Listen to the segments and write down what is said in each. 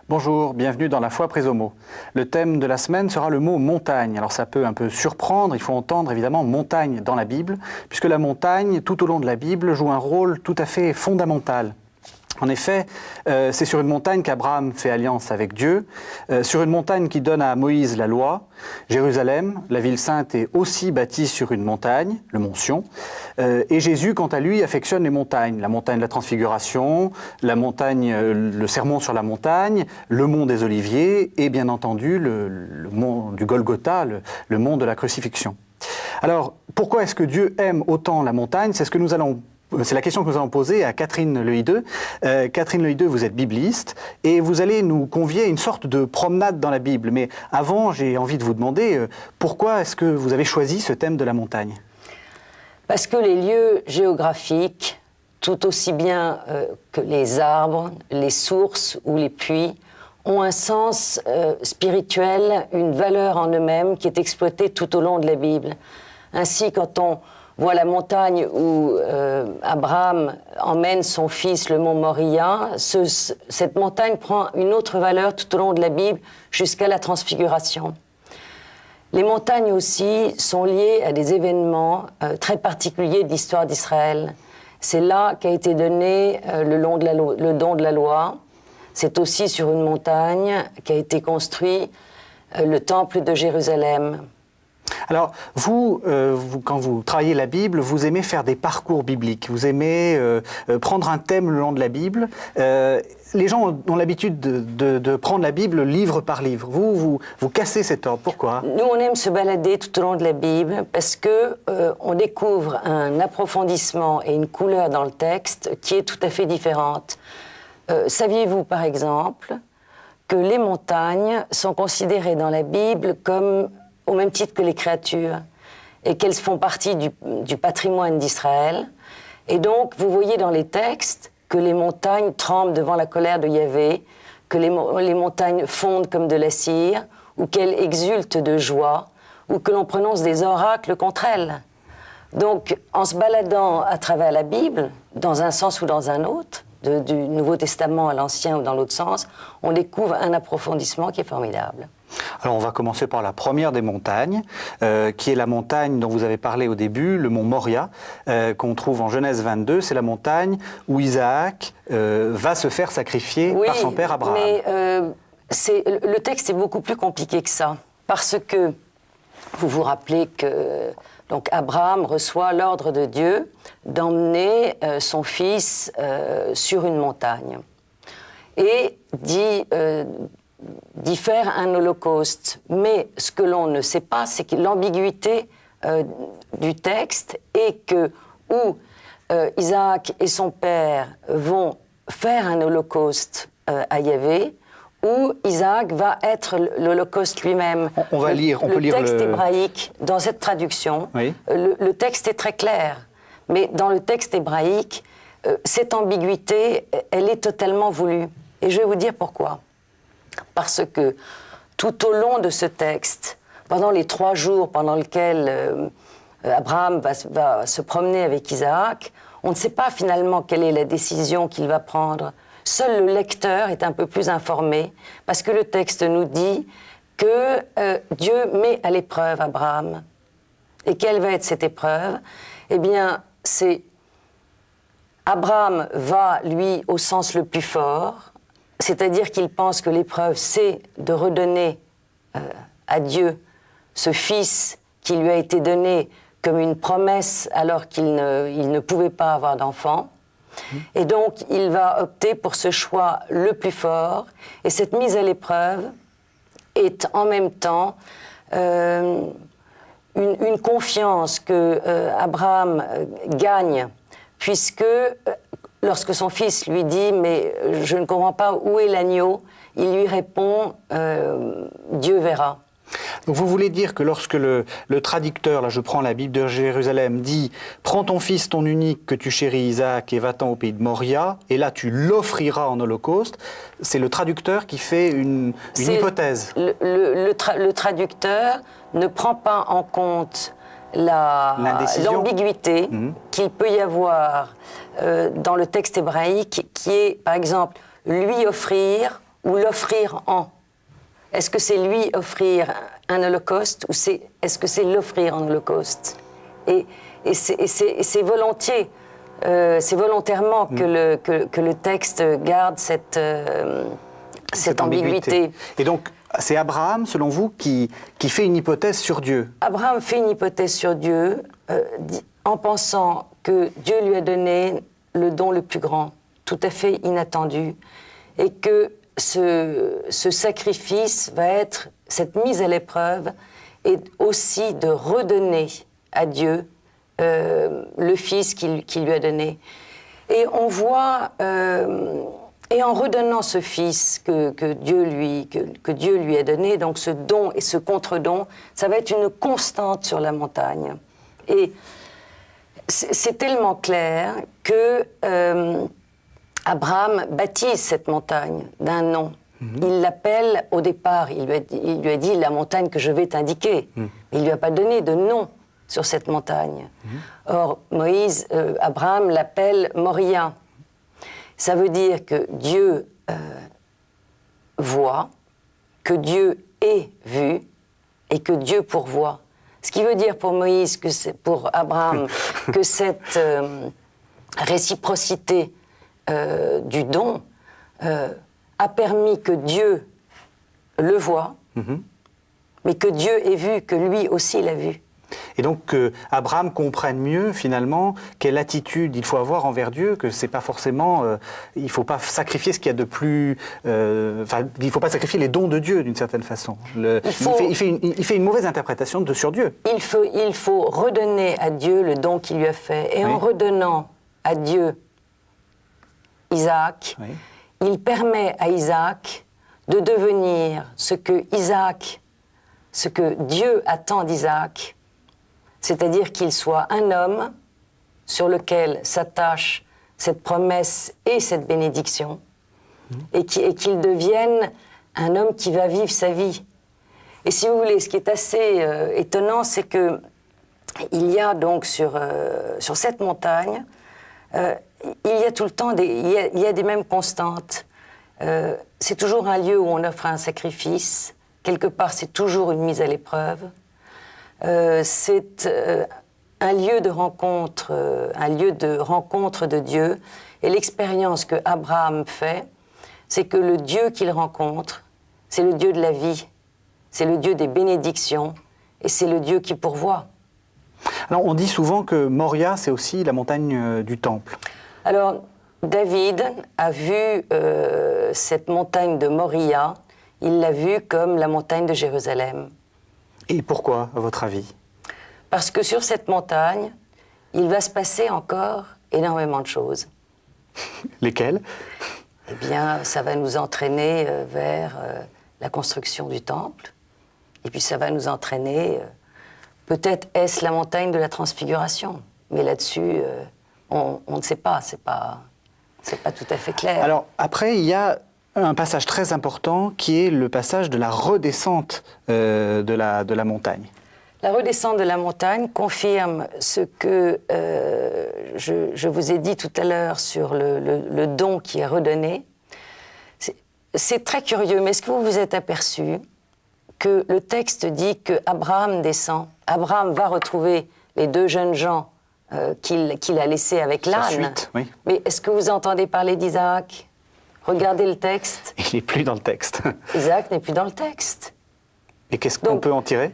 Bonjour, bienvenue dans La foi prise au mot. Le thème de la semaine sera le mot montagne. Alors ça peut un peu surprendre, il faut entendre évidemment montagne dans la Bible, puisque la montagne, tout au long de la Bible, joue un rôle tout à fait fondamental. En effet, c'est sur une montagne qu'Abraham fait alliance avec Dieu, sur une montagne qui donne à Moïse la loi. Jérusalem, la ville sainte, est aussi bâtie sur une montagne, le mont Sion. Et Jésus, quant à lui, affectionne les montagnes. La montagne de la Transfiguration, la montagne, le sermon sur la montagne, le mont des Oliviers et bien entendu le mont du Golgotha, le mont de la crucifixion. Alors, pourquoi est-ce que Dieu aime autant la montagne ? C'est la question que nous allons poser à Catherine Lehideux. Catherine Lehideux, vous êtes bibliste et vous allez nous convier à une sorte de promenade dans la Bible. Mais avant, j'ai envie de vous demander pourquoi est-ce que vous avez choisi ce thème de la montagne ? Parce que les lieux géographiques, tout aussi bien que les arbres, les sources ou les puits, ont un sens spirituel, une valeur en eux-mêmes qui est exploitée tout au long de la Bible. Ainsi, quand on voit la montagne où Abraham emmène son fils, le mont Moria, cette montagne prend une autre valeur tout au long de la Bible jusqu'à la Transfiguration. Les montagnes aussi sont liées à des événements très particuliers de l'histoire d'Israël. C'est là qu'a été donné le don de la loi. C'est aussi sur une montagne qu'a été construit le temple de Jérusalem. Alors, vous, quand vous travaillez la Bible, vous aimez faire des parcours bibliques, vous aimez prendre un thème le long de la Bible. Les gens ont l'habitude de prendre la Bible livre par livre. Vous cassez cet ordre. Pourquoi ? Nous, on aime se balader tout au long de la Bible parce que on découvre un approfondissement et une couleur dans le texte qui est tout à fait différente. Saviez-vous, par exemple, que les montagnes sont considérées dans la Bible comme au même titre que les créatures, et qu'elles font partie du patrimoine d'Israël. Et donc, vous voyez dans les textes que les montagnes tremblent devant la colère de Yahvé, que les montagnes fondent comme de la cire, ou qu'elles exultent de joie, ou que l'on prononce des oracles contre elles. Donc, en se baladant à travers la Bible, dans un sens ou dans un autre, du Nouveau Testament à l'Ancien ou dans l'autre sens, on découvre un approfondissement qui est formidable. Alors on va commencer par la première des montagnes, qui est la montagne dont vous avez parlé au début, le mont Moria, qu'on trouve en Genèse 22. C'est la montagne où Isaac va se faire sacrifier par son père Abraham. Mais le texte est beaucoup plus compliqué que ça, parce que vous vous rappelez que donc Abraham reçoit l'ordre de Dieu d'emmener son fils sur une montagne et d'y faire un holocauste. Mais ce que l'on ne sait pas, c'est que l'ambiguïté du texte est que où Isaac et son père vont faire un holocauste à Yahvé, où Isaac va être l'holocauste lui-même. On peut lire le texte hébraïque, dans cette traduction, oui. Le texte est très clair. Mais dans le texte hébraïque, cette ambiguïté, elle est totalement voulue. Et je vais vous dire pourquoi. Parce que tout au long de ce texte, pendant les 3 jours pendant lesquels Abraham va se promener avec Isaac, on ne sait pas finalement quelle est la décision qu'il va prendre. Seul le lecteur est un peu plus informé, parce que le texte nous dit que Dieu met à l'épreuve Abraham. Et quelle va être cette épreuve ? Eh bien, c'est Abraham va, lui, au sens le plus fort, c'est-à-dire qu'il pense que l'épreuve, c'est de redonner à Dieu ce fils qui lui a été donné comme une promesse alors qu'il ne pouvait pas avoir d'enfant. Et donc, il va opter pour ce choix le plus fort. Et cette mise à l'épreuve est en même temps une confiance que Abraham gagne, puisque lorsque son fils lui dit « mais je ne comprends pas où est l'agneau », il lui répond « Dieu verra ». Donc vous voulez dire que lorsque le traducteur, là je prends la Bible de Jérusalem, dit « Prends ton fils, ton unique, que tu chéris Isaac, et va-t'en au pays de Moria, et là tu l'offriras en holocauste », c'est le traducteur qui fait une hypothèse. Le traducteur ne prend pas en compte l'ambiguïté qu'il peut y avoir dans le texte hébraïque, qui est, par exemple, lui offrir ou l'offrir en. Est-ce que c'est lui offrir un holocauste ou est-ce que c'est l'offrir en holocauste? Et c'est volontiers, c'est volontairement que le texte garde cette ambiguïté. Et donc, c'est Abraham, selon vous, qui fait une hypothèse sur Dieu. Abraham fait une hypothèse sur Dieu en pensant que Dieu lui a donné le don le plus grand, tout à fait inattendu, et que ce sacrifice va être cette mise à l'épreuve et aussi de redonner à Dieu le Fils qu'il lui a donné. Et on voit, et en redonnant ce Fils que Dieu lui a donné, donc ce don et ce contre-don, ça va être une constante sur la montagne. Et c'est tellement clair que Abraham baptise cette montagne d'un nom. Il l'appelle, au départ, il lui a dit la montagne que je vais t'indiquer. Mais il ne lui a pas donné de nom sur cette montagne. Or, Abraham l'appelle Moria. Ça veut dire que Dieu voit, que Dieu est vu et que Dieu pourvoit. Ce qui veut dire pour Moïse, pour Abraham, que cette réciprocité du don a permis que Dieu le voie, mais que Dieu ait vu, que lui aussi l'a vu. Et donc que Abraham comprenne mieux finalement quelle attitude il faut avoir envers Dieu, que c'est pas forcément, il ne faut pas sacrifier ce qu'il y a de plus, il ne faut pas sacrifier les dons de Dieu d'une certaine façon. Il fait une mauvaise interprétation sur Dieu. Il faut redonner à Dieu le don qu'il lui a fait, et en redonnant à Dieu Isaac, il permet à Isaac de devenir ce que Dieu attend d'Isaac, c'est-à-dire qu'il soit un homme sur lequel s'attache cette promesse et cette bénédiction, et qu'il devienne un homme qui va vivre sa vie. Et si vous voulez, ce qui est assez étonnant, c'est que il y a donc sur cette montagne, il y a tout le temps il y a des mêmes constantes. C'est toujours un lieu où on offre un sacrifice. Quelque part, c'est toujours une mise à l'épreuve. C'est un lieu de rencontre de Dieu. Et l'expérience que Abraham fait, c'est que le Dieu qu'il rencontre, c'est le Dieu de la vie, c'est le Dieu des bénédictions, et c'est le Dieu qui pourvoit. Alors, on dit souvent que Moria, c'est aussi la montagne du temple. Alors, David a vu cette montagne de Moria, il l'a vue comme la montagne de Jérusalem. Et pourquoi, à votre avis? Parce que sur cette montagne, il va se passer encore énormément de choses. Lesquelles? Eh bien, ça va nous entraîner vers la construction du temple, et puis ça va nous entraîner, peut-être est-ce la montagne de la transfiguration, mais là-dessus, on ne sait pas, c'est pas tout à fait clair. Alors, après, il y a un passage très important qui est le passage de la redescente de la montagne. La redescente de la montagne confirme ce que je vous ai dit tout à l'heure sur le don qui est redonné. C'est très curieux, mais est-ce que vous vous êtes aperçu que le texte dit que Abraham descend? Abraham va retrouver les deux jeunes gens qu'il a laissés avec l'âne. Oui. Mais est-ce que vous entendez parler d'Isaac? Regardez le texte. Il n'est plus dans le texte. Isaac n'est plus dans le texte. Et qu'est-ce qu'on peut en tirer?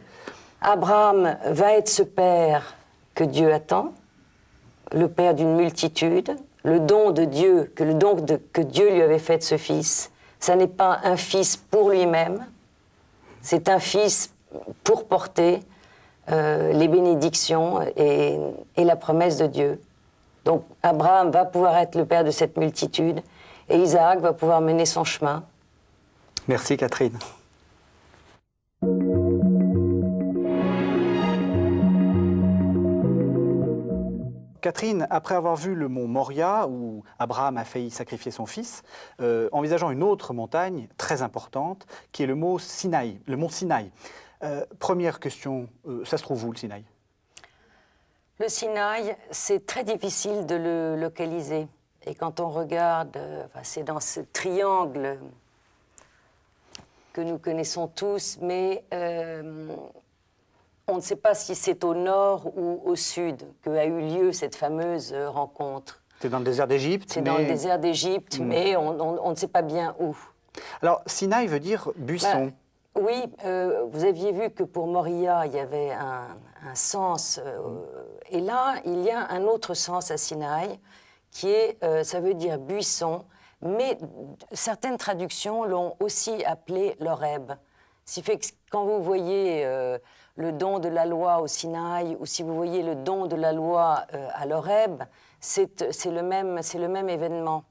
Abraham va être ce père que Dieu attend, le père d'une multitude, le don de Dieu, que Dieu lui avait fait de ce fils. Ça n'est pas un fils pour lui-même, c'est un fils pour porter les bénédictions et la promesse de Dieu. Donc Abraham va pouvoir être le père de cette multitude et Isaac va pouvoir mener son chemin. Merci Catherine. Catherine, après avoir vu le mont Moria, où Abraham a failli sacrifier son fils, envisageant une autre montagne très importante, qui est le mont Sinaï. Première question, ça se trouve où le Sinaï? Le Sinaï, c'est très difficile de le localiser. Et quand on regarde, c'est dans ce triangle que nous connaissons tous, mais on ne sait pas si c'est au nord ou au sud qu'a eu lieu cette fameuse rencontre. C'est dans le désert d'Égypte. C'est dans le désert d'Égypte, mais on ne sait pas bien où. Alors, Sinaï veut dire buisson. Oui, vous aviez vu que pour Moria, il y avait un sens. Et là, il y a un autre sens à Sinaï, qui est, ça veut dire buisson, mais certaines traductions l'ont aussi appelé l'Horeb. Ce qui fait que quand vous voyez le don de la loi au Sinaï, ou si vous voyez le don de la loi à l'Horeb, c'est le même événement.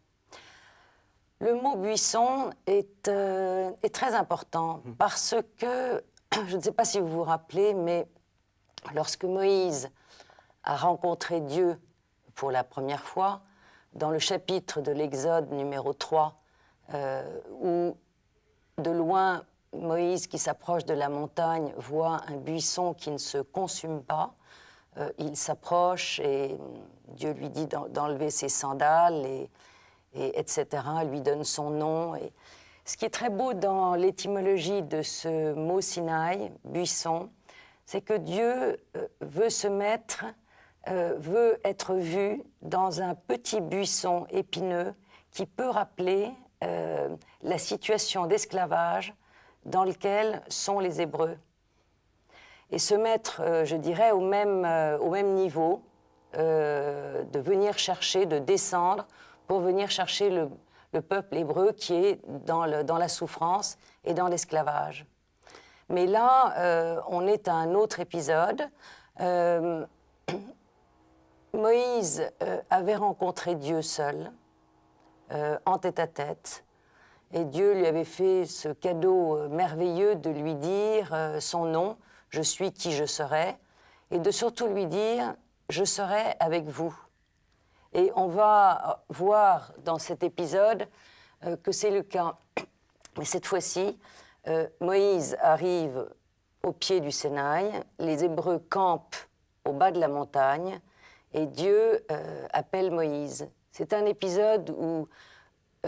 Le mot buisson est très important parce que, je ne sais pas si vous vous rappelez, mais lorsque Moïse a rencontré Dieu pour la première fois, dans le chapitre de l'Exode numéro 3, où de loin, Moïse, qui s'approche de la montagne, voit un buisson qui ne se consume pas. Il s'approche et Dieu lui dit d'enlever ses sandales et etc., lui donne son nom. Et ce qui est très beau dans l'étymologie de ce mot Sinaï, buisson, c'est que Dieu veut être vu dans un petit buisson épineux qui peut rappeler la situation d'esclavage dans laquelle sont les Hébreux. Et se mettre, je dirais, au même niveau, de venir chercher, de descendre, pour venir chercher le peuple hébreu qui est dans la souffrance et dans l'esclavage. Mais là, on est à un autre épisode. Moïse avait rencontré Dieu seul, en tête-à-tête, et Dieu lui avait fait ce cadeau merveilleux de lui dire son nom, « Je suis qui je serai », et de surtout lui dire « Je serai avec vous ». Et on va voir dans cet épisode que c'est le cas. Mais cette fois-ci, Moïse arrive au pied du Sinaï, les Hébreux campent au bas de la montagne et Dieu appelle Moïse. C'est un épisode où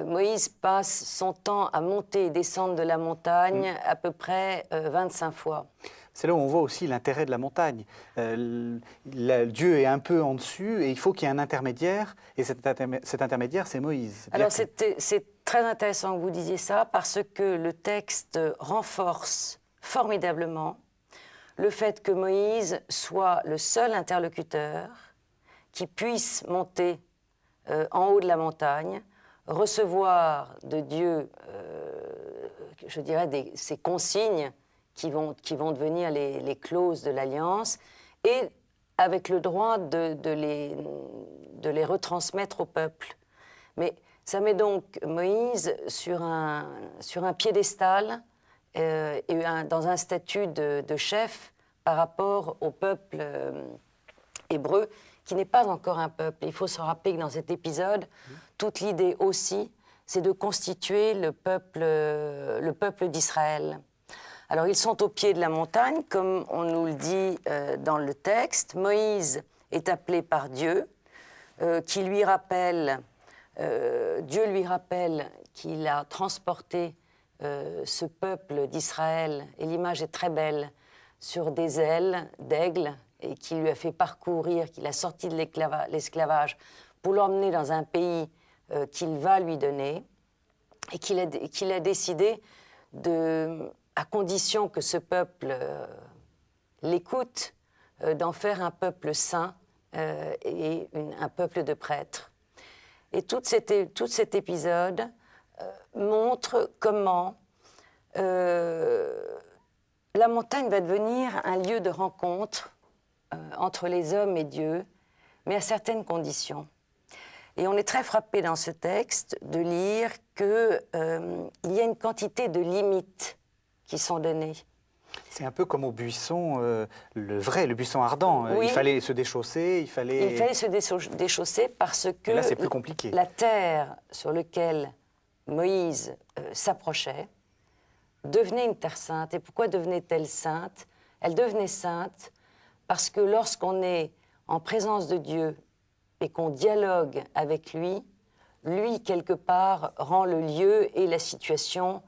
Moïse passe son temps à monter et descendre de la montagne à peu près 25 fois. C'est là où on voit aussi l'intérêt de la montagne. Dieu est un peu en dessus et il faut qu'il y ait un intermédiaire. Et cet intermédiaire, c'est Moïse. Alors c'est très intéressant que vous disiez ça parce que le texte renforce formidablement le fait que Moïse soit le seul interlocuteur qui puisse monter en haut de la montagne, recevoir de Dieu, je dirais, ces consignes qui vont devenir les clauses de l'Alliance, et avec le droit de les retransmettre au peuple. Mais ça met donc Moïse sur un piédestal dans un statut de chef par rapport au peuple hébreu, qui n'est pas encore un peuple. Il faut se rappeler que dans cet épisode, toute l'idée aussi, c'est de constituer le peuple d'Israël. Alors, ils sont au pied de la montagne, comme on nous le dit dans le texte. Moïse est appelé par Dieu, Dieu lui rappelle qu'il a transporté ce peuple d'Israël, et l'image est très belle, sur des ailes d'aigle, et qu'il lui a fait parcourir, qu'il a sorti de l'esclavage pour l'emmener dans un pays qu'il va lui donner, et qu'il a décidé à condition que ce peuple l'écoute, d'en faire un peuple saint et un peuple de prêtres. Et tout cet épisode montre comment la montagne va devenir un lieu de rencontre entre les hommes et Dieu, mais à certaines conditions. Et on est très frappé dans ce texte de lire qu'il y a une quantité de limites qui sont données. C'est un peu comme au buisson, le buisson ardent. Oui. Il fallait se déchausser, il fallait se déchausser parce que et là, c'est plus compliqué. La terre sur laquelle Moïse s'approchait devenait une terre sainte. Et pourquoi devenait-elle sainte? Elle devenait sainte parce que lorsqu'on est en présence de Dieu et qu'on dialogue avec lui, quelque part, rend le lieu et la situation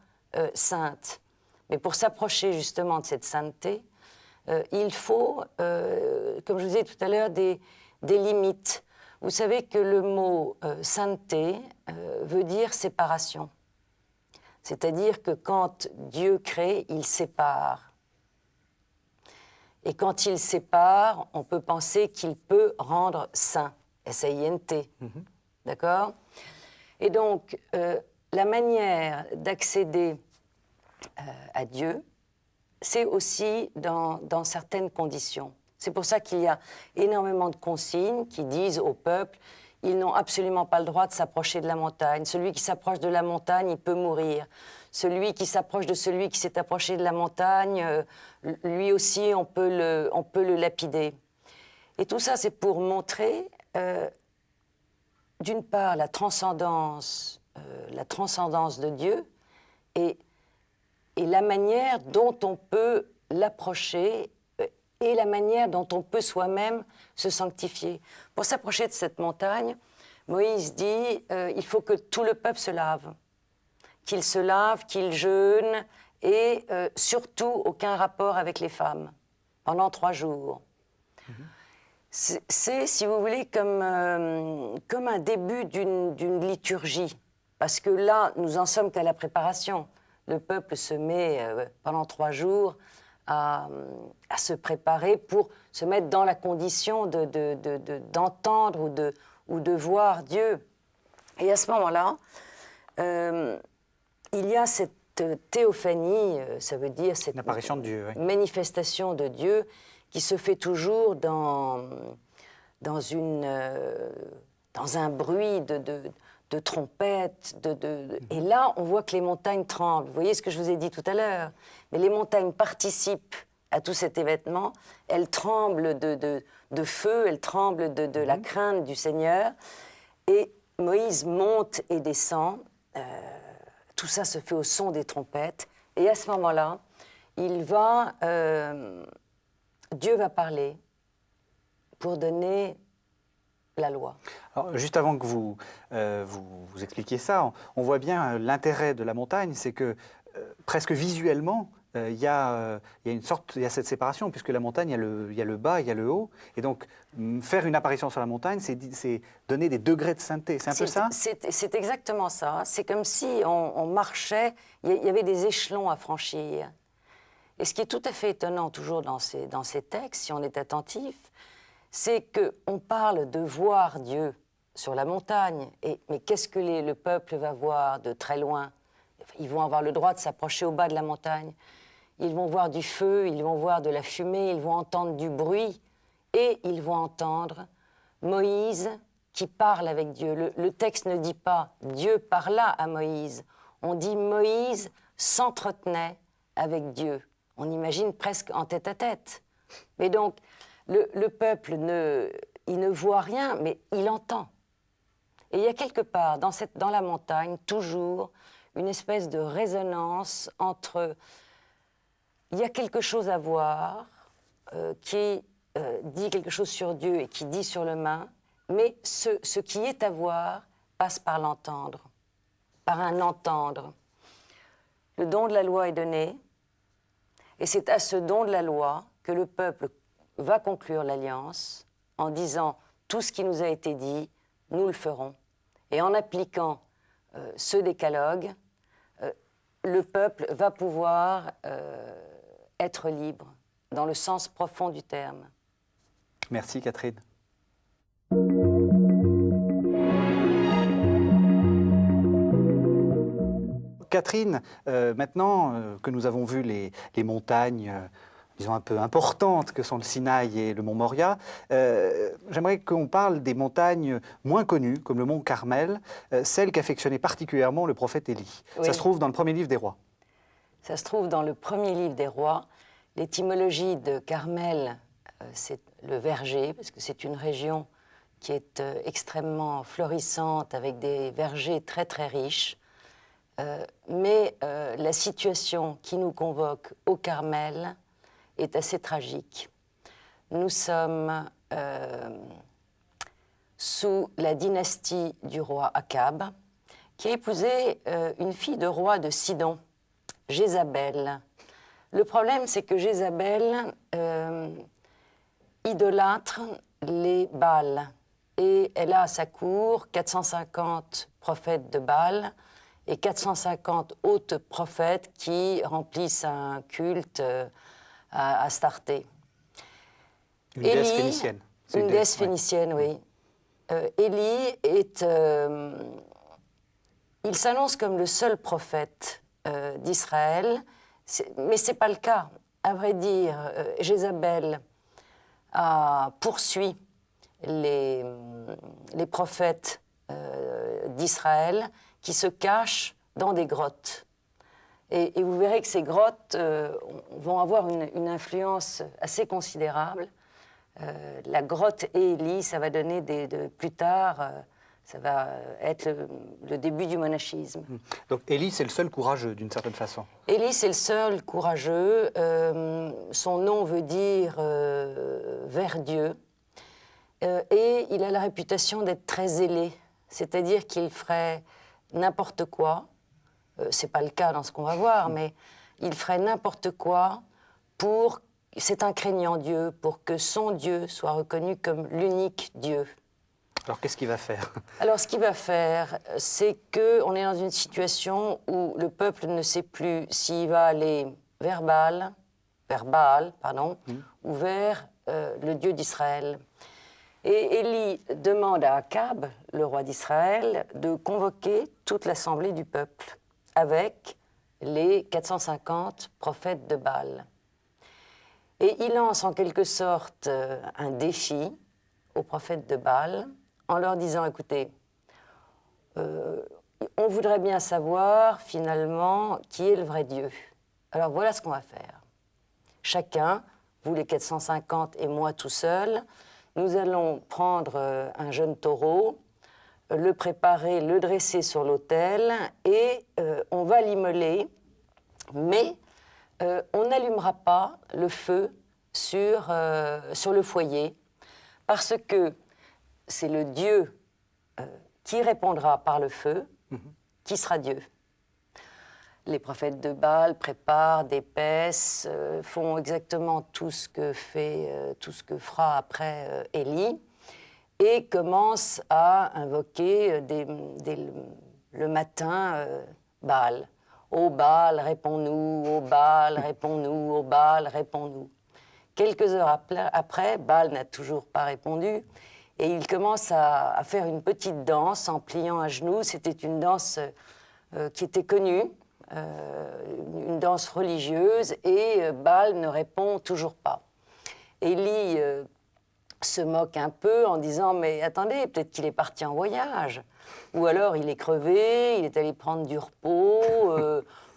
sainte. Mais pour s'approcher justement de cette sainteté, il faut, comme je vous disais tout à l'heure, des limites. Vous savez que le mot sainteté veut dire séparation. C'est-à-dire que quand Dieu crée, il sépare. Et quand il sépare, on peut penser qu'il peut rendre saint, S-A-I-N-T. D'accord ? Et donc, la manière d'accéder à Dieu, c'est aussi dans certaines conditions. C'est pour ça qu'il y a énormément de consignes qui disent au peuple, ils n'ont absolument pas le droit de s'approcher de la montagne. Celui qui s'approche de la montagne, il peut mourir. Celui qui s'approche de celui qui s'est approché de la montagne, lui aussi, on peut le lapider. Et tout ça, c'est pour montrer, d'une part, la transcendance de Dieu et la manière dont on peut l'approcher et la manière dont on peut soi-même se sanctifier. Pour s'approcher de cette montagne, Moïse dit il faut que tout le peuple se lave, qu'il se lave, qu'il jeûne et surtout aucun rapport avec les femmes pendant 3 jours. C'est, si vous voulez, comme un début d'une liturgie. Parce que là, nous en sommes qu'à la préparation. Le peuple se met pendant 3 jours à se préparer pour se mettre dans la condition d'entendre ou de voir Dieu. Et à ce moment-là, il y a cette théophanie, ça veut dire cette l'apparition de Dieu, oui. Manifestation de Dieu qui se fait toujours dans un bruit de trompette. Et là, on voit que les montagnes tremblent. Vous voyez ce que je vous ai dit tout à l'heure. Mais les montagnes participent à tout cet événement. Elles tremblent de feu, elles tremblent de la crainte du Seigneur. Et Moïse monte et descend. Tout ça se fait au son des trompettes. Et à ce moment-là, Dieu va parler pour donner la loi. Alors, juste avant que vous expliquiez ça, on voit bien l'intérêt de la montagne, c'est que presque visuellement, il y a cette séparation, puisque la montagne, il y a le bas, il y a le haut, et donc faire une apparition sur la montagne, c'est donner des degrés de sainteté. C'est un peu ça ? C'est exactement ça. C'est comme si on marchait, il y avait des échelons à franchir. Et ce qui est tout à fait étonnant toujours dans ces textes, si on est attentif, c'est qu'on parle de voir Dieu sur la montagne. Mais qu'est-ce que le peuple va voir de très loin ? Ils vont avoir le droit de s'approcher au bas de la montagne. Ils vont voir du feu, ils vont voir de la fumée, ils vont entendre du bruit et ils vont entendre Moïse qui parle avec Dieu. Le texte ne dit pas « Dieu parla à Moïse ». On dit « Moïse s'entretenait avec Dieu ». On imagine presque en tête-à-tête. Mais donc, le peuple, il ne voit rien, mais il entend. Et il y a quelque part, dans la montagne, toujours, une espèce de résonance entre... Il y a quelque chose à voir qui dit quelque chose sur Dieu et qui dit sur l'humain, mais ce qui est à voir passe par l'entendre, par un entendre. Le don de la loi est donné, et c'est à ce don de la loi que le peuple va conclure l'alliance en disant « tout ce qui nous a été dit, nous le ferons ». Et en appliquant ce décalogue, le peuple va pouvoir être libre, dans le sens profond du terme. Merci Catherine. Catherine, maintenant que nous avons vu les montagnes, disons un peu importantes que sont le Sinaï et le mont Moria, j'aimerais qu'on parle des montagnes moins connues, comme le mont Carmel, celle qu'affectionnait particulièrement le prophète Élie. Oui. Ça se trouve dans le premier livre des rois. Ça se trouve dans le premier livre des rois. L'étymologie de Carmel, c'est le verger, parce que c'est une région qui est extrêmement florissante, avec des vergers très très riches. Mais la situation qui nous convoque au Carmel est assez tragique. Nous sommes sous la dynastie du roi Akab, qui a épousé une fille de roi de Sidon, Jézabel. Le problème, c'est que Jézabel idolâtre les Baals. Et elle a à sa cour 450 prophètes de Baal et 450 autres prophètes qui remplissent un culte à Astarté. Une déesse phénicienne. Une déesse phénicienne, oui. Élie est... il s'annonce comme le seul prophète d'Israël, mais ce n'est pas le cas. À vrai dire, Jézabel poursuit les prophètes d'Israël qui se cachent dans des grottes. Et vous verrez que ces grottes vont avoir une influence assez considérable. La grotte et Élie, ça va donner plus tard, ça va être le début du monachisme. Donc Élie, c'est le seul courageux, d'une certaine façon. Élie, c'est le seul courageux. Son nom veut dire vers Dieu. Et il a la réputation d'être très zélé, c'est-à-dire qu'il ferait n'importe quoi. C'est pas le cas dans ce qu'on va voir, mais il ferait n'importe quoi c'est un craignant Dieu, pour que son Dieu soit reconnu comme l'unique Dieu. Alors qu'est-ce qu'il va faire? Alors ce qu'il va faire, c'est qu'on est dans une situation où le peuple ne sait plus s'il va aller vers Baal, ou vers le Dieu d'Israël. Et Élie demande à Akab, le roi d'Israël, de convoquer toute l'assemblée du peuple avec les 450 prophètes de Baal. Et il lance en quelque sorte un défi aux prophètes de Baal en leur disant, écoutez, on voudrait bien savoir finalement qui est le vrai Dieu. Alors voilà ce qu'on va faire. Chacun, vous les 450 et moi tout seul, nous allons prendre un jeune taureau, le préparer, le dresser sur l'autel et on va l'immoler, mais on n'allumera pas le feu sur le foyer parce que c'est le Dieu qui répondra par le feu qui sera Dieu. Les prophètes de Baal préparent, d'épaissent, font exactement tout ce que fera après Élie et commencent à invoquer le matin Baal. Ô Baal, réponds-nous, ô Baal, réponds-nous, ô Baal, réponds-nous. Quelques heures après, Baal n'a toujours pas répondu et il commence à faire une petite danse en pliant à genoux. C'était une danse qui était connue, une danse religieuse, et Baal ne répond toujours pas. Élie se moque un peu en disant « Mais attendez, peut-être qu'il est parti en voyage. » Ou alors il est crevé, il est allé prendre du repos,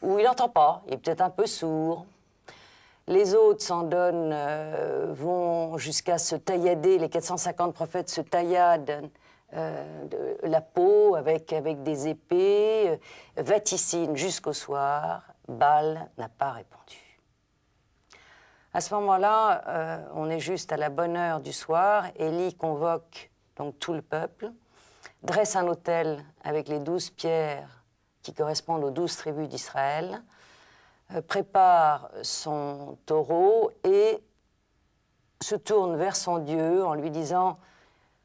ou il n'entend pas, il est peut-être un peu sourd. Les autres s'en donnent, vont jusqu'à se taillader, les 450 prophètes se tailladent la peau avec des épées, vaticinent jusqu'au soir. Baal n'a pas répondu. À ce moment-là, on est juste à la bonne heure du soir. Élie convoque donc tout le peuple, dresse un autel avec les 12 pierres qui correspondent aux 12 tribus d'Israël, prépare son taureau et se tourne vers son Dieu en lui disant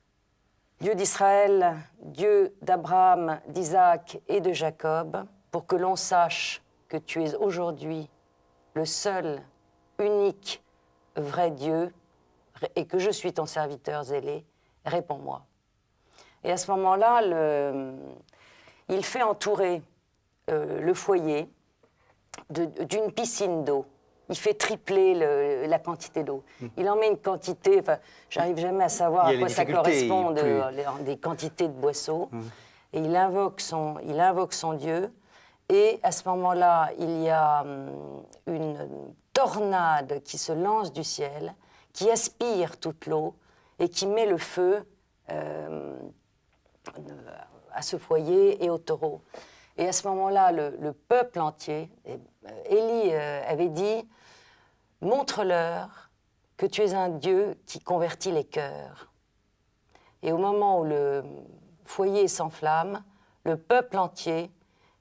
« Dieu d'Israël, Dieu d'Abraham, d'Isaac et de Jacob, pour que l'on sache que tu es aujourd'hui le seul, unique, vrai Dieu et que je suis ton serviteur zélé, réponds-moi. » Et à ce moment-là, il fait entourer le foyer d'une piscine d'eau. Il fait tripler la quantité d'eau. Il en met une quantité, j'arrive jamais à savoir à quoi ça correspond, des quantités de boisseaux. Et il invoque son Dieu. Et à ce moment-là, il y a une tornade qui se lance du ciel, qui aspire toute l'eau et qui met le feu à ce foyer et au taureau. Et à ce moment-là, le peuple entier, Élie avait dit « Montre-leur que tu es un Dieu qui convertit les cœurs. » Et au moment où le foyer s'enflamme, le peuple entier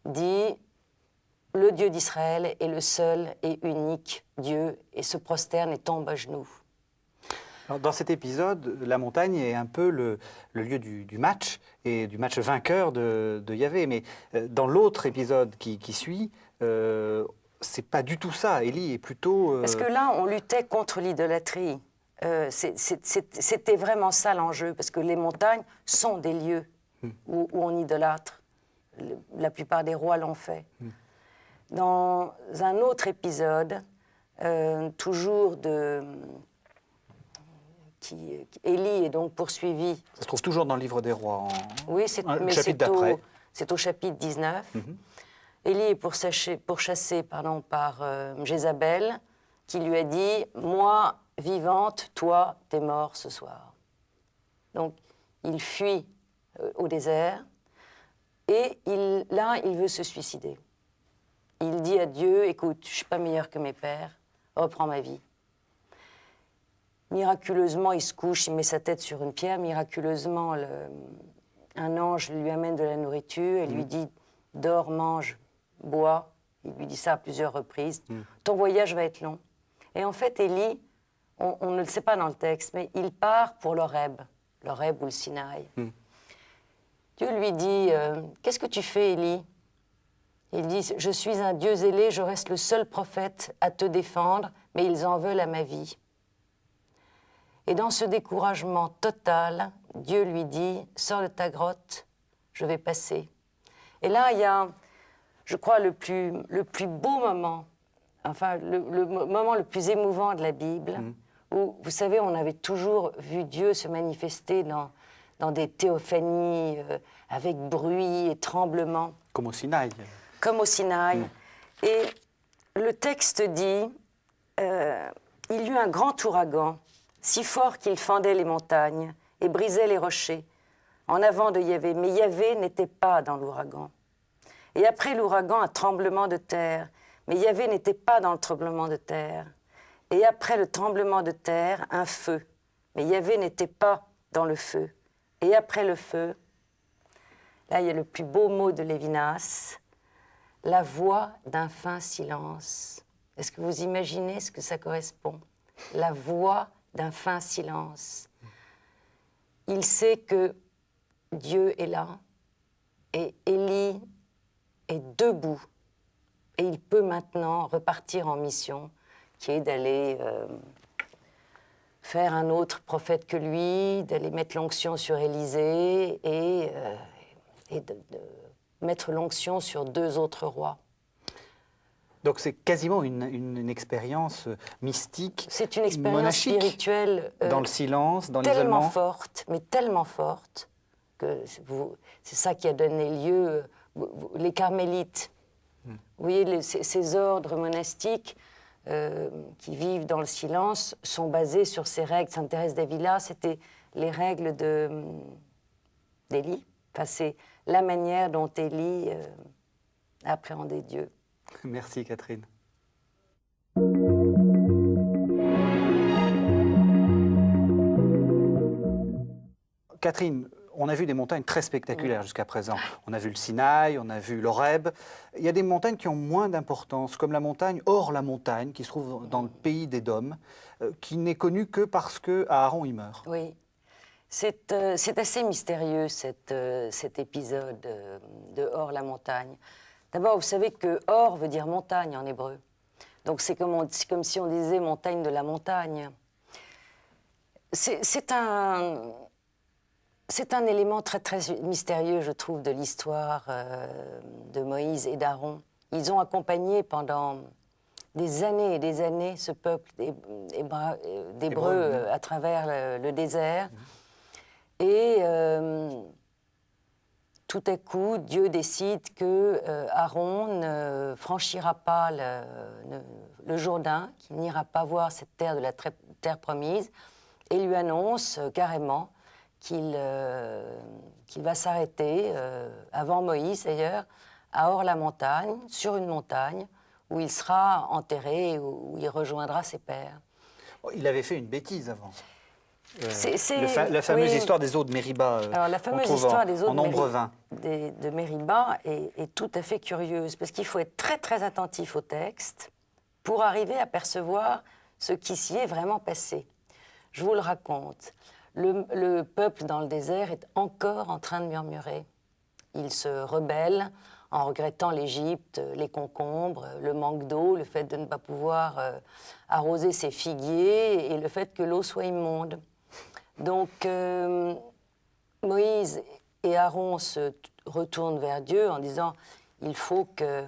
dit « le Dieu d'Israël est le seul et unique Dieu et se prosterne et tombe à genoux. Alors, dans cet épisode, la montagne est un peu le lieu du match, et du match vainqueur de Yahvé. Mais dans l'autre épisode qui suit, c'est pas du tout ça. Élie est plutôt... Parce que là, on luttait contre l'idolâtrie. C'était vraiment ça l'enjeu, parce que les montagnes sont des lieux où on idolâtre. La plupart des rois l'ont fait. Dans un autre épisode, toujours Élie est donc poursuivi. Ça se trouve toujours dans le livre des rois. Oui, mais c'est au chapitre 19. Élie est pourchassé par Jézabel, qui lui a dit « Moi, vivante, toi, t'es mort ce soir. » Donc, il fuit au désert, et là, il veut se suicider. Il dit à Dieu « Écoute, je ne suis pas meilleur que mes pères, reprends ma vie. » Miraculeusement, il se couche, il met sa tête sur une pierre. Miraculeusement, un ange lui amène de la nourriture et lui dit « Dors, mange, bois. » Il lui dit ça à plusieurs reprises. « Ton voyage va être long. » Et en fait, Élie, on ne le sait pas dans le texte, mais il part pour l'Horeb ou le Sinaï. Dieu lui dit « Qu'est-ce que tu fais, Élie ?» Il dit « Je suis un Dieu zélé, je reste le seul prophète à te défendre, mais ils en veulent à ma vie. » Et dans ce découragement total, Dieu lui dit « Sors de ta grotte, je vais passer. » Et là, il y a, je crois, le plus beau moment, enfin, le moment le plus émouvant de la Bible, où, vous savez, on avait toujours vu Dieu se manifester dans des théophanies, avec bruit et tremblement. Comme au Sinaï. Comme au Sinaï. Et le texte dit il y eut un grand ouragan, si fort qu'il fendait les montagnes et brisait les rochers, en avant de Yahvé. Mais Yahvé n'était pas dans l'ouragan. Et après l'ouragan, un tremblement de terre. Mais Yahvé n'était pas dans le tremblement de terre. Et après le tremblement de terre, un feu. Mais Yahvé n'était pas dans le feu. Et après le feu, là il y a le plus beau mot de Lévinas, la voix d'un fin silence. Est-ce que vous imaginez ce que ça correspond? La voix d'un fin silence. Il sait que Dieu est là et Élie est debout et il peut maintenant repartir en mission qui est d'aller faire un autre prophète que lui, d'aller mettre l'onction sur Élisée et de mettre l'onction sur 2 autres rois. Donc c'est quasiment une expérience mystique, c'est une expérience monastique, spirituelle dans le silence, dans l'isolement. Tellement forte, mais tellement forte, que c'est ça qui a donné lieu, les carmélites. Vous voyez, ces ordres monastiques qui vivent dans le silence sont basés sur ces règles. Sainte Thérèse d'Avila, c'était les règles d'Élie. Enfin, c'est la manière dont Élie appréhendait Dieu. Merci Catherine. Catherine, on a vu des montagnes très spectaculaires jusqu'à présent. On a vu le Sinaï, on a vu l'Horeb. Il y a des montagnes qui ont moins d'importance, comme la montagne hors la montagne, qui se trouve dans le pays d'Édom, qui n'est connue que parce que Aaron y meurt. Oui, c'est assez mystérieux cet épisode de hors la montagne. D'abord, vous savez que « Or » veut dire montagne en hébreu. Donc c'est comme si on disait montagne de la montagne. C'est un élément très, très mystérieux, je trouve, de l'histoire de Moïse et d'Aaron. Ils ont accompagné pendant des années et des années ce peuple d'Hébreux à travers le désert. Et tout à coup, Dieu décide que Aaron ne franchira pas le Jourdain, qu'il n'ira pas voir cette terre de la terre promise, et lui annonce carrément qu'il va s'arrêter, avant Moïse d'ailleurs, à Hors-la-Montagne, sur une montagne, où il sera enterré, où il rejoindra ses pères. Il avait fait une bêtise avant. La fameuse oui. histoire des eaux de Mériba. Alors la qu'on fameuse trouve histoire des eaux en Nombre 20. de Mériba est tout à fait curieuse, parce qu'il faut être très très attentif au texte pour arriver à percevoir ce qui s'y est vraiment passé. Je vous le raconte. Le peuple dans le désert est encore en train de murmurer. Il se rebelle en regrettant l'Égypte, les concombres, le manque d'eau, le fait de ne pas pouvoir arroser ses figuiers et le fait que l'eau soit immonde. Donc Moïse et Aaron se retournent vers Dieu en disant « il faut que...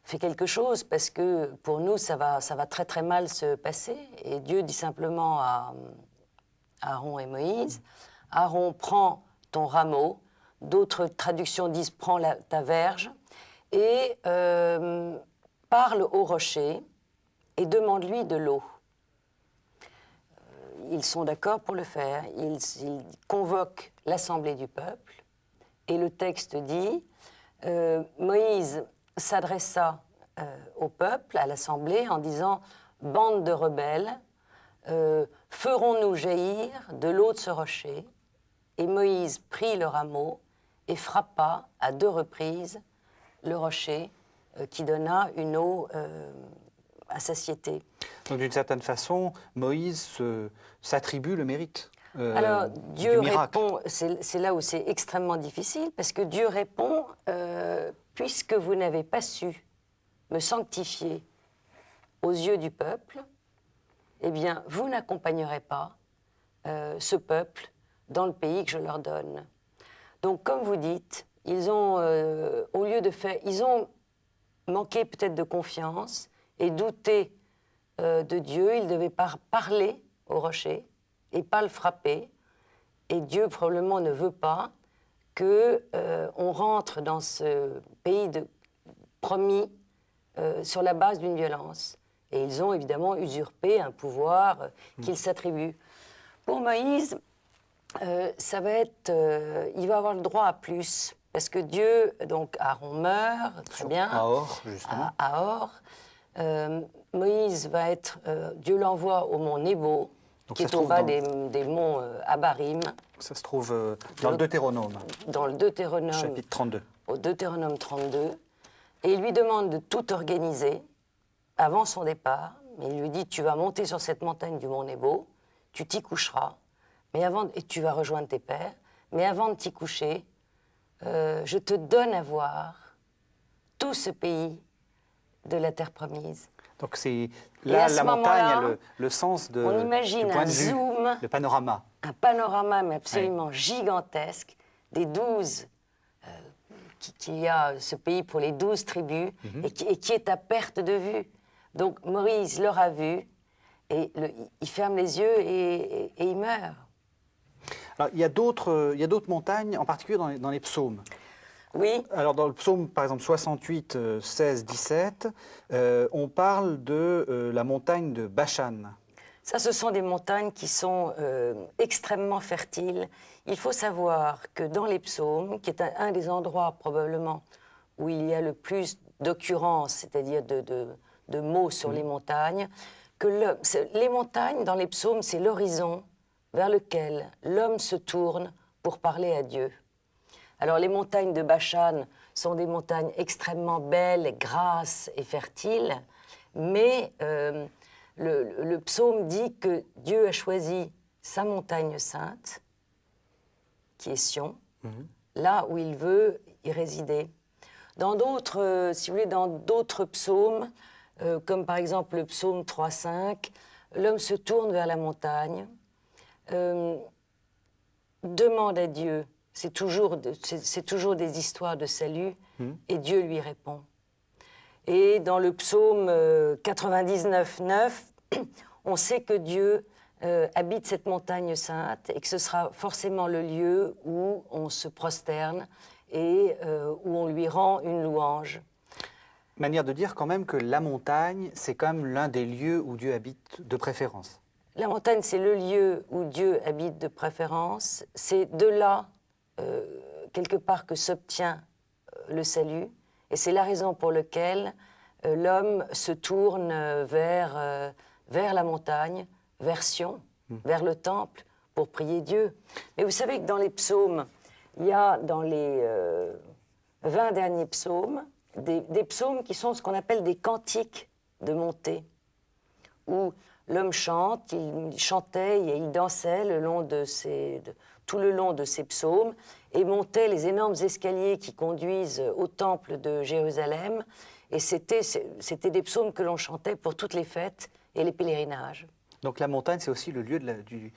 fais quelque chose parce que pour nous ça va très très mal se passer ». Et Dieu dit simplement à Aaron et Moïse « Aaron, prends ton rameau ». D'autres traductions disent « prends ta verge » et parle au rocher et demande-lui de l'eau. Ils sont d'accord pour le faire. Ils convoquent l'assemblée du peuple et le texte dit Moïse s'adressa au peuple, à l'assemblée, en disant « Bande de rebelles, ferons-nous jaillir de l'eau de ce rocher ?» Et Moïse prit le rameau et frappa à 2 reprises le rocher qui donna une eau à satiété. Donc d'une certaine façon, Moïse s'attribue le mérite Alors Dieu du miracle. répond, c'est là où c'est extrêmement difficile, parce que Dieu répond puisque vous n'avez pas su me sanctifier aux yeux du peuple, eh bien vous n'accompagnerez pas ce peuple dans le pays que je leur donne. Donc comme vous dites, ils ont, au lieu de faire, ils ont manqué peut-être de confiance et douté de Dieu. Ils devaient parler au rocher et pas le frapper. Et Dieu probablement ne veut pas qu'on rentre dans ce pays promis sur la base d'une violence. Et ils ont évidemment usurpé un pouvoir qu'ils s'attribuent. Pour Moïse, ça va être, il va avoir le droit à plus, parce que Dieu, donc Aaron meurt, très bien. À Or, justement. À Or. Moïse va être, Dieu l'envoie au mont Nebo, donc qui est au bas des monts Abarim. Ça se trouve dans le Deutéronome. Dans le Deutéronome. Chapitre 32. Au Deutéronome 32. Et il lui demande de tout organiser avant son départ. Mais il lui dit, tu vas monter sur cette montagne du mont Nebo, tu t'y coucheras. Et tu vas rejoindre tes pères, mais avant de t'y coucher, je te donne à voir tout ce pays de la terre promise. Donc c'est là, la montagne a le sens de, on imagine du point un de vue, zoom, le panorama. Un panorama mais absolument gigantesque, des 12, qu'il y a ce pays pour les 12 tribus, et qui est à perte de vue. Donc Moïse l'aura vu, et il ferme les yeux et il meurt. Alors, il y a d'autres montagnes, en particulier dans les psaumes. Oui. Alors, dans le psaume, par exemple, 68, 16, 17, on parle de la montagne de Bashan. Ça, ce sont des montagnes qui sont extrêmement fertiles. Il faut savoir que dans les psaumes, qui est un des endroits probablement où il y a le plus d'occurrences, c'est-à-dire de mots sur les montagnes, que les montagnes, dans les psaumes, c'est l'horizon vers lequel l'homme se tourne pour parler à Dieu. Alors les montagnes de Bashan sont des montagnes extrêmement belles, grasses et fertiles, mais le psaume dit que Dieu a choisi sa montagne sainte, qui est Sion, là où il veut y résider. Dans d'autres, si vous voulez, dans d'autres psaumes, comme par exemple le psaume 3.5, l'homme se tourne vers la montagne, demande à Dieu, c'est toujours des histoires de salut, et Dieu lui répond. Et dans le psaume 99.9, on sait que Dieu habite cette montagne sainte et que ce sera forcément le lieu où on se prosterne et où on lui rend une louange. Manière de dire quand même que la montagne, c'est quand même l'un des lieux où Dieu habite de préférence. La montagne, c'est le lieu où Dieu habite de préférence. C'est de là, quelque part, que s'obtient le salut. Et c'est la raison pour laquelle l'homme se tourne vers la montagne, vers Sion, vers le temple pour prier Dieu. Mais vous savez que dans les psaumes, il y a dans les 20 derniers psaumes, des psaumes qui sont ce qu'on appelle des cantiques de montée, où l'homme chante, il chantait et il dansait tout le long de ces psaumes et montait les énormes escaliers qui conduisent au temple de Jérusalem. Et c'était des psaumes que l'on chantait pour toutes les fêtes et les pèlerinages. Donc la montagne, c'est aussi le lieu du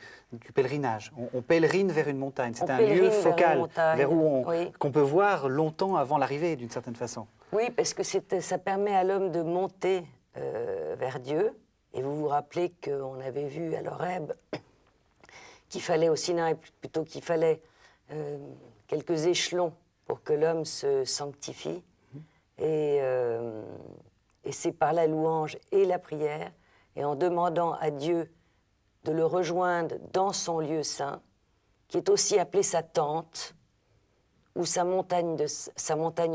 pèlerinage. On pèlerine vers une montagne. C'est un pèlerine lieu vers focal, une montagne, vers où oui. qu'on peut voir longtemps avant l'arrivée, d'une certaine façon. Oui, parce que ça permet à l'homme de monter vers Dieu. Et vous vous rappelez qu'on avait vu à l'Horeb qu'il fallait, au Sinaï plutôt, qu'il fallait quelques échelons pour que l'homme se sanctifie. Et c'est par la louange et la prière, et en demandant à Dieu de le rejoindre dans son lieu saint, qui est aussi appelé sa tente, ou sa montagne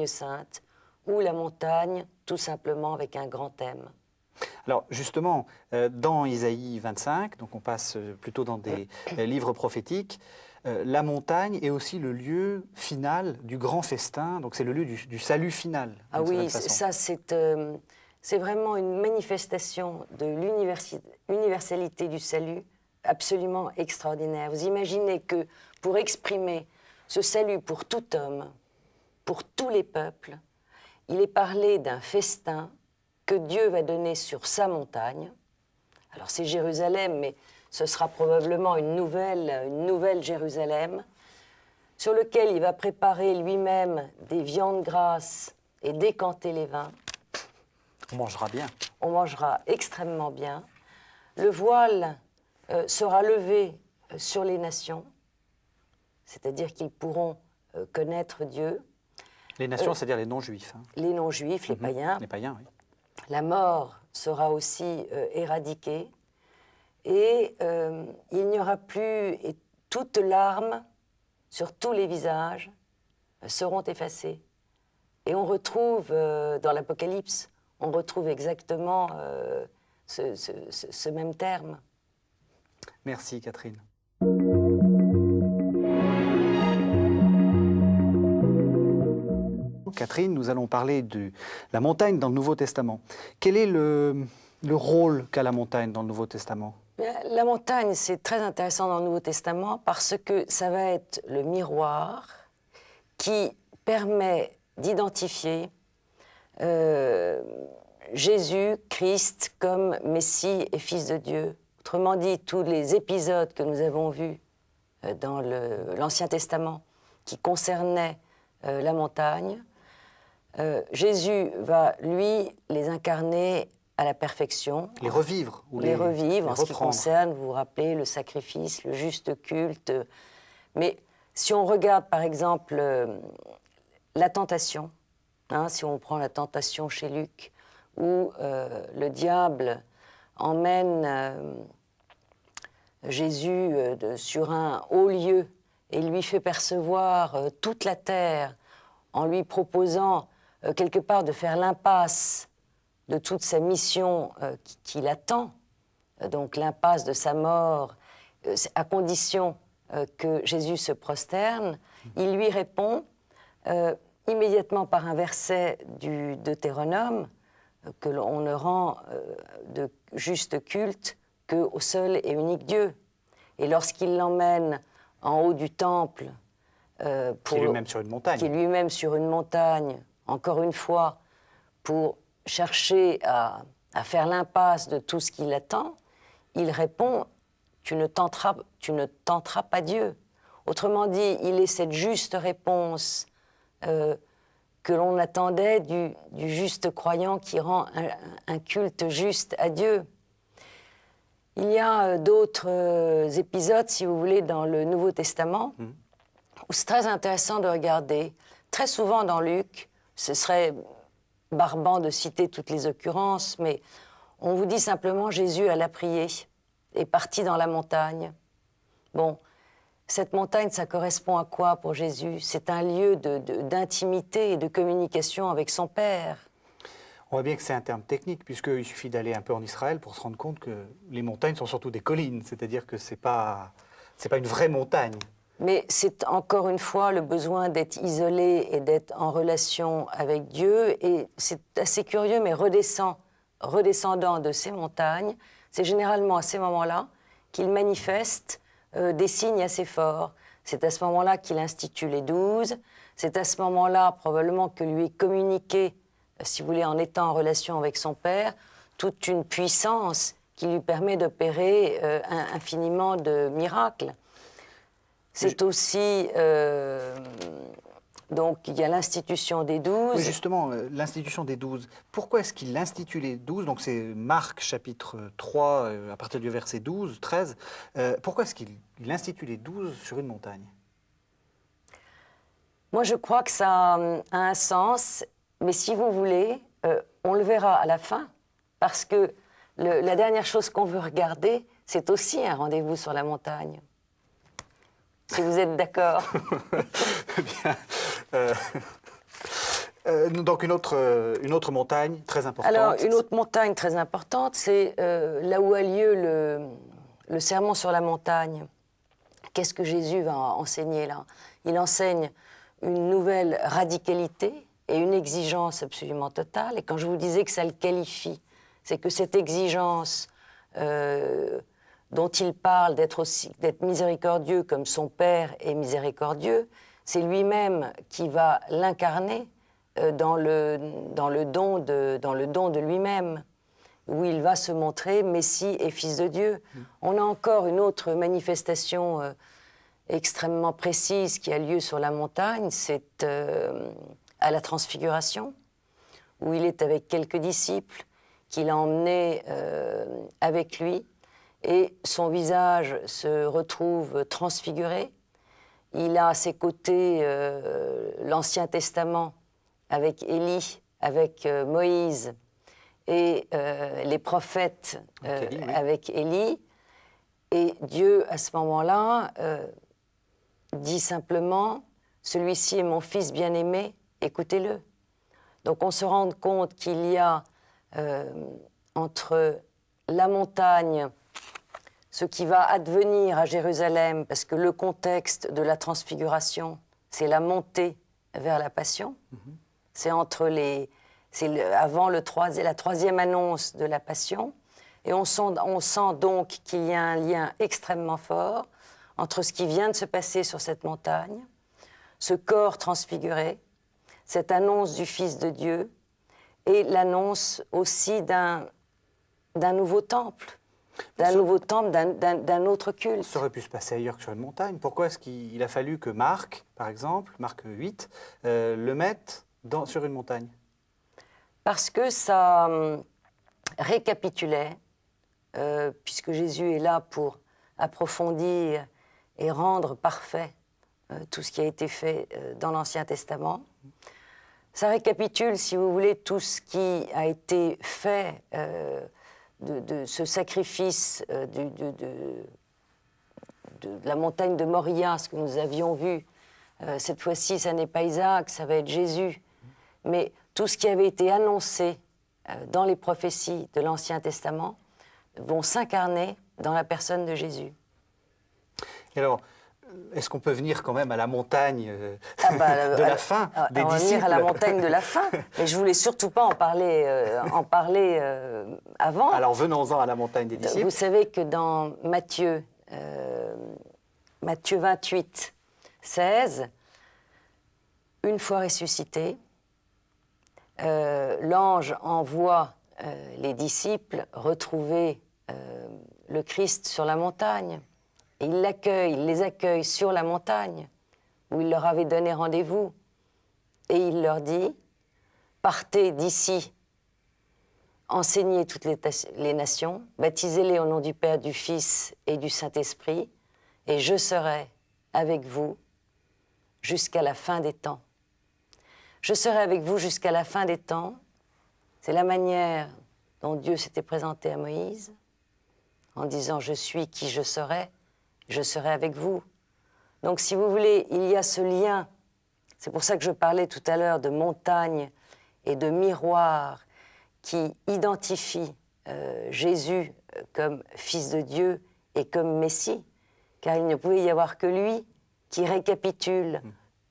sainte, ou la montagne, tout simplement avec un grand M. Alors justement, dans Isaïe 25, donc on passe plutôt dans des livres prophétiques, la montagne est aussi le lieu final du grand festin, donc c'est le lieu du salut final. Ah oui, ça c'est vraiment une manifestation de l'universalité du salut absolument extraordinaire. Vous imaginez que pour exprimer ce salut pour tout homme, pour tous les peuples, il est parlé d'un festin que Dieu va donner sur sa montagne. Alors c'est Jérusalem, mais ce sera probablement une nouvelle Jérusalem, sur lequel il va préparer lui-même des viandes grasses et décanter les vins. On mangera bien. On mangera extrêmement bien. Le voile sera levé sur les nations, c'est-à-dire qu'ils pourront connaître Dieu. Les nations, c'est-à-dire les non-juifs. Hein. Les non-juifs, les païens. Les païens, oui. La mort sera aussi éradiquée et il n'y aura plus, et toutes larmes sur tous les visages seront effacées. Et on retrouve, dans l'Apocalypse, on retrouve exactement ce même terme. Merci Catherine. Catherine, nous allons parler de la montagne dans le Nouveau Testament. Quel est le rôle qu'a la montagne dans le Nouveau Testament ? La montagne, c'est très intéressant dans le Nouveau Testament parce que ça va être le miroir qui permet d'identifier Jésus, Christ, comme Messie et Fils de Dieu. Autrement dit, tous les épisodes que nous avons vus dans l'Ancien Testament qui concernaient la montagne, Jésus va, lui, les incarner à la perfection. Les revivre. Ou les revivre les en ce qui concerne, vous vous rappelez, le sacrifice, le juste culte. Mais si on regarde, par exemple, la tentation, hein, si on prend la tentation chez Luc, où le diable emmène Jésus sur un haut lieu et lui fait percevoir toute la terre en lui proposant quelque part de faire l'impasse de toute sa mission qui l'attend, donc l'impasse de sa mort, à condition que Jésus se prosterne, il lui répond immédiatement par un verset du Deutéronome que l'on ne rend de juste culte qu'au seul et unique Dieu. Et lorsqu'il l'emmène en haut du temple, qui est lui-même sur une montagne. Qui est lui-même sur une montagne, encore une fois, pour chercher à faire l'impasse de tout ce qui l'attend, il répond « tu ne tenteras pas Dieu ». Autrement dit, il est cette juste réponse que l'on attendait du juste croyant qui rend un culte juste à Dieu. Il y a d'autres épisodes, si vous voulez, dans le Nouveau Testament, où c'est très intéressant de regarder. Très souvent dans Luc, ce serait barbant de citer toutes les occurrences, mais on vous dit simplement Jésus alla prier, est parti dans la montagne. Bon, cette montagne, ça correspond à quoi pour Jésus ? C'est un lieu d'intimité et de communication avec son Père. On voit bien que c'est un terme technique, puisqu'il suffit d'aller un peu en Israël pour se rendre compte que les montagnes sont surtout des collines, c'est-à-dire que c'est pas une vraie montagne. Mais c'est encore une fois le besoin d'être isolé et d'être en relation avec Dieu. Et c'est assez curieux, mais redescendant de ces montagnes, c'est généralement à ces moments-là qu'il manifeste des signes assez forts. C'est à ce moment-là qu'il institue les 12. C'est à ce moment-là probablement que lui est communiqué, si vous voulez, en étant en relation avec son Père, toute une puissance qui lui permet d'opérer infiniment de miracles. C'est aussi, donc il y a l'institution des 12. Oui, justement, l'institution des 12. Pourquoi est-ce qu'il institue les 12? Donc c'est Marc chapitre 3, à partir du verset 12, 13. Pourquoi est-ce qu'il institue les 12 sur une montagne? Moi je crois que ça a un sens, mais si vous voulez, on le verra à la fin, parce que la dernière chose qu'on veut regarder, c'est aussi un rendez-vous sur la montagne. Si vous êtes d'accord. Donc une autre montagne très importante. Alors une autre montagne très importante, c'est là où a lieu le sermon sur la montagne. Qu'est-ce que Jésus va enseigner là? Il enseigne une nouvelle radicalité et une exigence absolument totale. Et quand je vous disais que ça le qualifie, c'est que cette exigence dont il parle d'être miséricordieux comme son Père est miséricordieux, c'est lui-même qui va l'incarner dans le don de lui-même, où il va se montrer Messie et Fils de Dieu. On a encore une autre manifestation extrêmement précise qui a lieu sur la montagne, c'est à la Transfiguration, où il est avec quelques disciples qu'il a emmenés avec lui, et son visage se retrouve transfiguré. Il a à ses côtés l'Ancien Testament avec Élie, avec Moïse, et les prophètes avec Élie. Et Dieu, à ce moment-là, dit simplement « Celui-ci est mon fils bien-aimé, écoutez-le ». Donc on se rend compte qu'il y a entre la montagne, ce qui va advenir à Jérusalem, parce que le contexte de la transfiguration, c'est la montée vers la passion. C'est avant la troisième annonce de la passion. Et on sent donc qu'il y a un lien extrêmement fort entre ce qui vient de se passer sur cette montagne, ce corps transfiguré, cette annonce du Fils de Dieu, et l'annonce aussi d'un nouveau temple. D'un autre culte. Ça aurait pu se passer ailleurs que sur une montagne. Pourquoi est-ce qu'il a fallu que Marc, par exemple, Marc 8, le mette sur une montagne? Parce que ça récapitulait, puisque Jésus est là pour approfondir et rendre parfait tout ce qui a été fait dans l'Ancien Testament. Ça récapitule, si vous voulez, tout ce qui a été fait de ce sacrifice de la montagne de Moria, ce que nous avions vu. Cette fois-ci, ça n'est pas Isaac, ça va être Jésus. Mais tout ce qui avait été annoncé dans les prophéties de l'Ancien Testament vont s'incarner dans la personne de Jésus. Et alors, est-ce qu'on peut venir quand même à la montagne de la fin des disciples? On va venir à la montagne de la fin, mais je voulais surtout pas en parler avant. Alors venons-en à la montagne des disciples. Vous savez que dans Matthieu 28, 16, une fois ressuscité, l'ange envoie les disciples retrouver le Christ sur la montagne. Et il les accueille sur la montagne où il leur avait donné rendez-vous. Et il leur dit, partez d'ici, enseignez toutes les nations, baptisez-les au nom du Père, du Fils et du Saint-Esprit, et je serai avec vous jusqu'à la fin des temps. Je serai avec vous jusqu'à la fin des temps. C'est la manière dont Dieu s'était présenté à Moïse, en disant « Je suis qui je serai avec vous ». Donc, si vous voulez, il y a ce lien. C'est pour ça que je parlais tout à l'heure de montagne et de miroir. qui identifie Jésus comme Fils de Dieu et comme Messie, car il ne pouvait y avoir que lui qui récapitule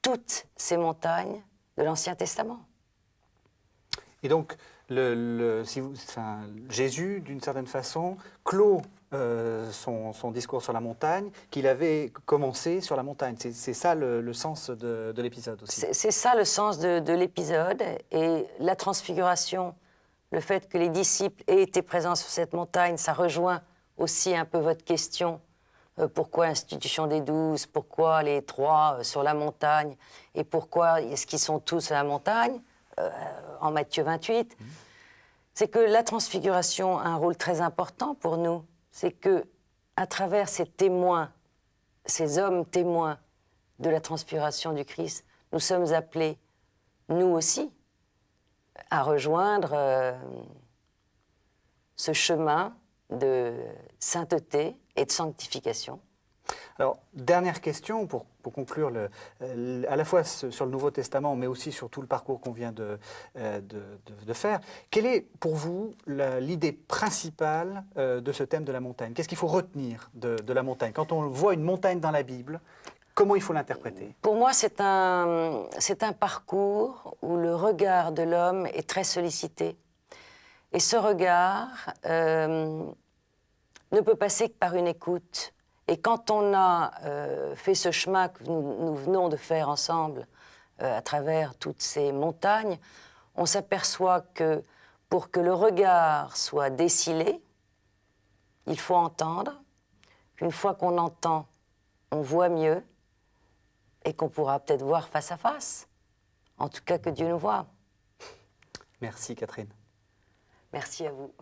toutes ces montagnes de l'Ancien Testament. Et donc, Jésus, d'une certaine façon, clôt son discours sur la montagne, qu'il avait commencé sur la montagne. C'est ça le sens de l'épisode aussi. C'est ça le sens de l'épisode. Et la transfiguration, le fait que les disciples aient été présents sur cette montagne, ça rejoint aussi un peu votre question. Pourquoi l'institution des 12? Pourquoi les 3 sur la montagne? Et pourquoi est-ce qu'ils sont tous à la montagne en Matthieu 28? C'est que la transfiguration a un rôle très important pour nous. C'est que, à travers ces témoins, ces hommes témoins de la transfiguration du Christ, nous sommes appelés, nous aussi, à rejoindre ce chemin de sainteté et de sanctification. Alors, dernière question pour conclure, à la fois sur le Nouveau Testament, mais aussi sur tout le parcours qu'on vient de faire. Quelle est pour vous l'idée principale de ce thème de la montagne? Qu'est-ce qu'il faut retenir de la montagne? Quand on voit une montagne dans la Bible, comment il faut l'interpréter? Pour moi, c'est un parcours où le regard de l'homme est très sollicité. Et ce regard ne peut passer que par une écoute. Et quand on a fait ce chemin que nous venons de faire ensemble à travers toutes ces montagnes, on s'aperçoit que pour que le regard soit décilé, il faut entendre, qu'une fois qu'on entend, on voit mieux et qu'on pourra peut-être voir face à face. En tout cas, que Dieu nous voie. Merci Catherine. Merci à vous.